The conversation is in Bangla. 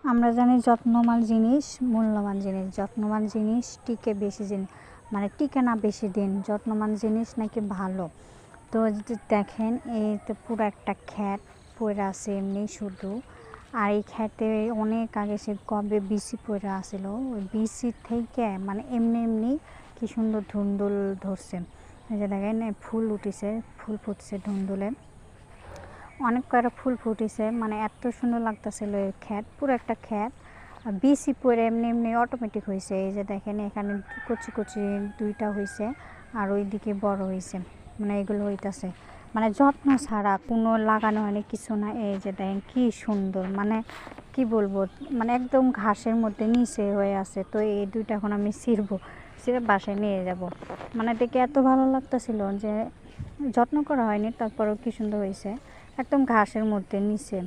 আমরা জানি যত্নবান জিনিস মূল্যবান জিনিস, যত্নবান জিনিস টিকে বেশি দিন, মানে টিকে না বেশি দিন, যত্নবান জিনিস নাকি ভালো। তো দেখেন এই তো পুরো একটা খ্যাত পড়ে আছে এমনি শুধু। আর এই খ্যাতে অনেক আগে সে কবে বিচি পড়ে আসিল, ওই বিচি থেকে মানে এমনি এমনি কি সুন্দর ধুন্দুল ধরছে। এই যে দেখেন ফুল উঠিছে, ফুল ফুটছে ধুন্দুলে, অনেক কয়টা ফুল ফুটেছে, মানে এত সুন্দর লাগতেছিল এই খ্যাত, পুরো একটা খ্যাত। আর বিচি পরে এমনি এমনি অটোমেটিক হয়েছে। এই যে দেখেন এখানে কচি কচি দুইটা হয়েছে, আর ওইদিকে বড় হয়েছে, মানে এগুলো হইতাছে, মানে যত্ন ছাড়া কোনো লাগানো হয়নি কিছু না। এই যে দেখেন কি সুন্দর, মানে কি বলবো, মানে একদম ঘাসের মধ্যে নিচে হয়ে আছে। তো এই দুইটা এখন আমি ছিঁড়বো, ছিঁড়ে বাসায় নিয়ে যাব। মানে দেখে এত ভালো লাগতেছিল যে যত্ন করা হয়নি, তারপরেও কি সুন্দর হয়েছে, একদম ঘাসের মধ্যে নিচে।